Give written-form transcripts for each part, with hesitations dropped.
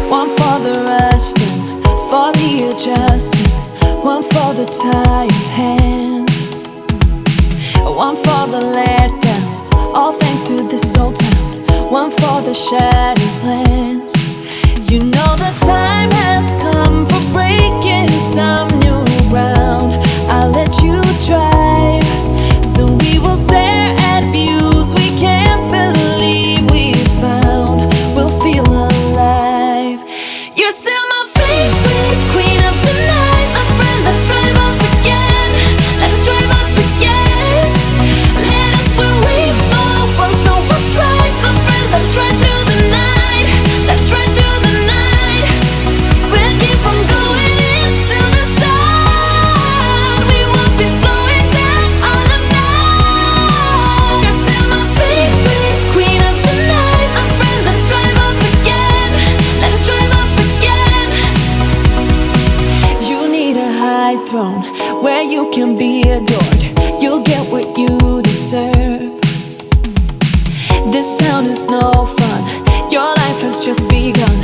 One for the resting, for the adjusting, one for the tired hands, one for the letdowns, all thanks to this old town, one for the shattered plans. You know the time has come for breaking some new ground. I'll let you drive, so we will stare at views we can't believe we found. We'll feel alive. You're still my favorite queen of the night, my friend. Let's drive off again. Let's drive off again. Let us where we fall. Once know what's right, my friend. Let's ride through the night. Let's ride through the night. We'll keep on going into the sun. We won't be slowing down all the night. You're still my favorite queen of the night, my friend. Let's drive off again. Let's drive off again. You need a high throne where you can be adored. You'll get what you deserve. This town is no fun. Your life has just begun.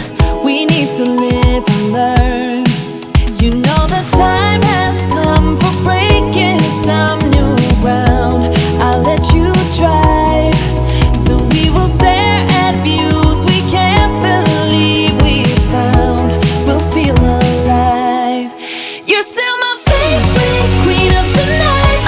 We need to live and learn. You know the time has come for breaking some new ground. I'll let you drive, so we will stare at views we can't believe we found. We'll feel alive. You're still my favorite queen of the night,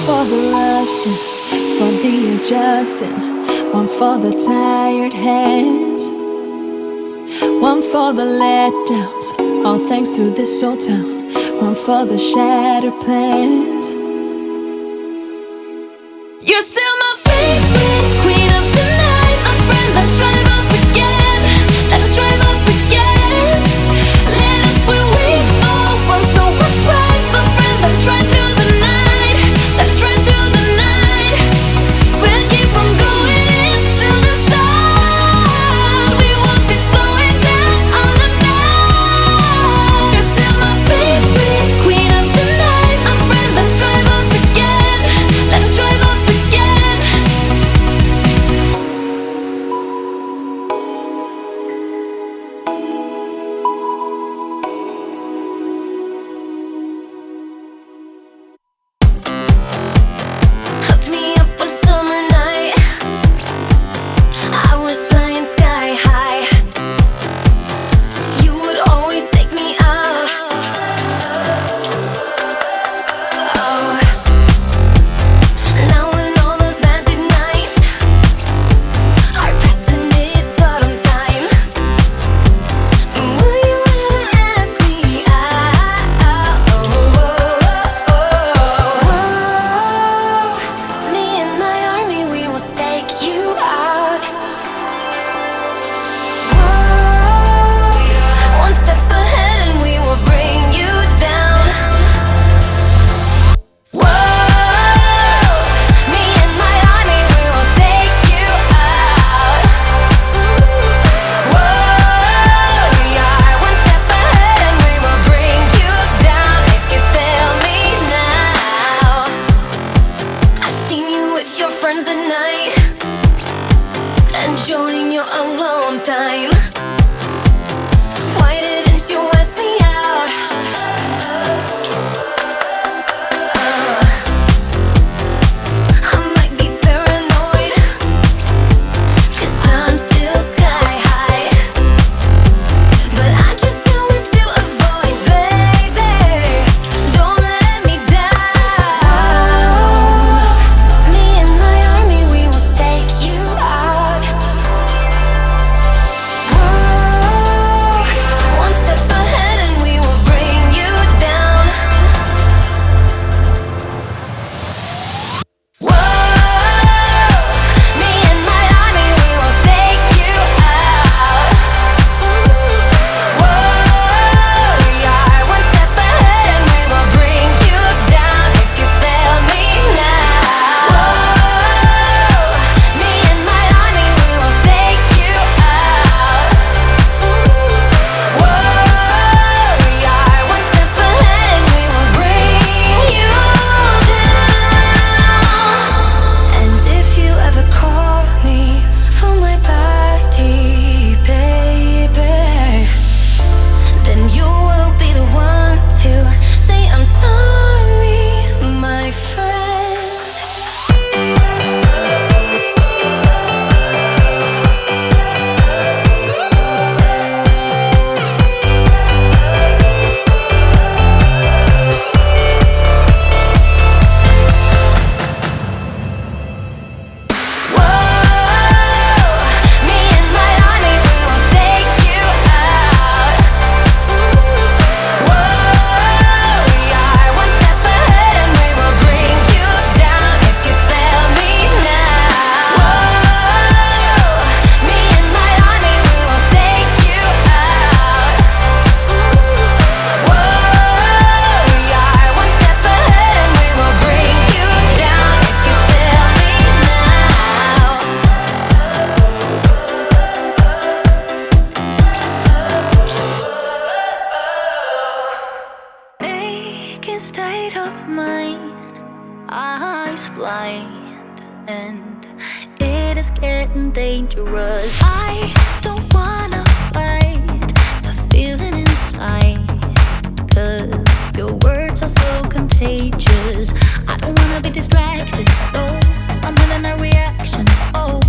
for the resting, for the adjusting, one for the tired hands, one for the letdowns, all thanks to this old town, one for the shattered plans. You're still my favorite queen of the night, my friend. Let's strive up again. Let us strive up again. Let us where we fall once know what's right, my friend. Let's ride through the night. Let's ride through the night. We'll keep on going until the start. We won't be slowing down on the night. You're still my favorite queen of the night, my friend. Let's strive up again. Let us strive up again. Hooked me up one summer night. I was flying sky high. You would always take me out. Oh, now in all those magic nights are passing its autumn time. Will you ever ask me out? Me and my army, we will stake you out. One step ahead and we will bring you down. Me and my army, we will take you out. Yeah, one step ahead and we will bring you down. If you fail me now, I've seen you with your friends at night, enjoying your alone time. Why didn't you ask me out? I might be paranoid, 'cause I'm still sky high. But I just know what to avoid, baby. Don't let me down. Me and my army, we will stake you out. One step ahead and we will bring you down. Me and my army, we will take you out. Yeah, one step ahead and we will bring you down. If you fail me now, me and my army, we will take you out. Yeah, one step ahead and we will bring you down. And if you ever call me for my body, baby, then you will be the one to say I'm sorry, my friend. Me and my army, we will take you out. Yeah, one step ahead and we will bring you down. If you fail me now, me and my army, we will take you out. Yeah, one step ahead and we will bring you down. If you fail me now. Naked state of mind, eyes blind, and it is getting dangerous. I don't wanna fight the feeling inside, 'cause your words are so contagious. I don't wanna be distracted, no, I'm having a reaction, oh,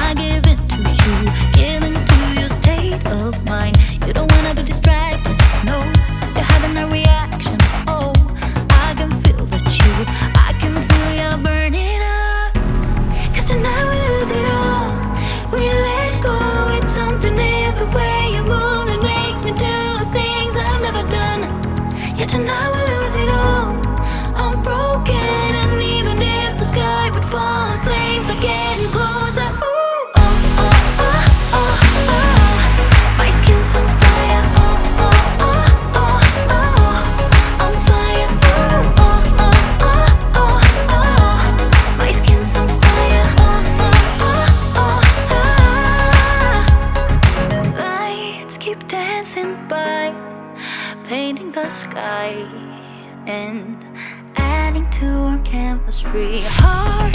I give in to you, give in to your state of mind. You don't wanna be distracted, no, you're having a reaction, oh, I can feel that you, I can feel sky and adding to our chemistry. Heart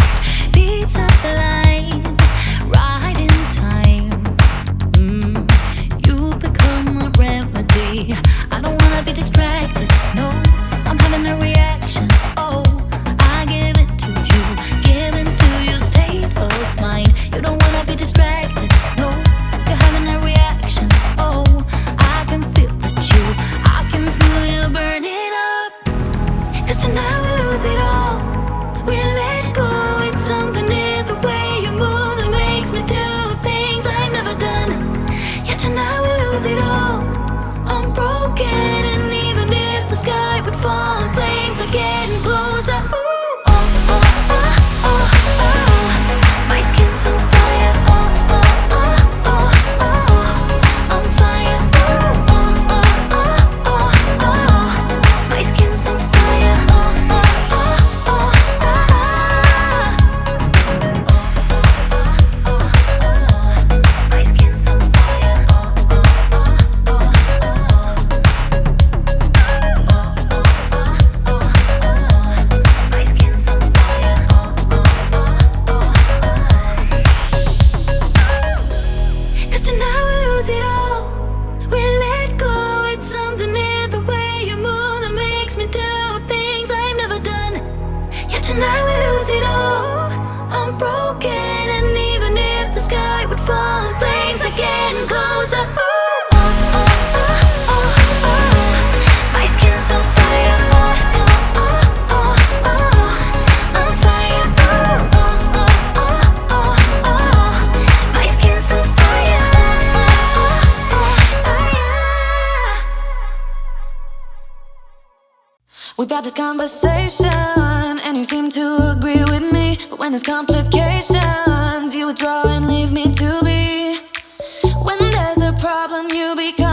beats up line, right in time. You've become a remedy. I don't wanna be distracted, no. I'm having a reaction, oh. I give it to you, give into your state of mind. You don't wanna be distracted, no. You're having a reaction, oh. I can feel I can feel you burning up. 'Cause tonight we lose it all. We let go, it's something in the way you move that makes me do things I've never done. Yeah, tonight we lose it all. I'm broken, and even if the sky would fall and flames are getting closer, ooh, oh, oh, oh, oh, oh. My skin's on fire, oh, oh, oh, oh, oh. I'm fire, ooh, oh, oh, oh, oh, oh. My skin's on fire, oh, oh, oh, oh, oh. My skin's on fire, oh, oh, oh, oh, oh. My skin's on fire, oh, oh, oh, oh. 'Cause tonight we lose it all. We let go, it's something in the way you move that makes me do things I've never done. Yeah, tonight we lose it all. I'm broken, and even if the sky would fall and flames are getting closer, ooh, oh, oh, oh, oh, oh. My skin's on fire, oh, oh, oh, oh, oh. I'm fire, ooh, oh, oh, oh, oh, oh. My skin's on fire, oh, oh, oh, fire. We've had this conversation, and you seem to agree with me. But when there's complications, you withdraw and leave me to be. When there's a problem, you become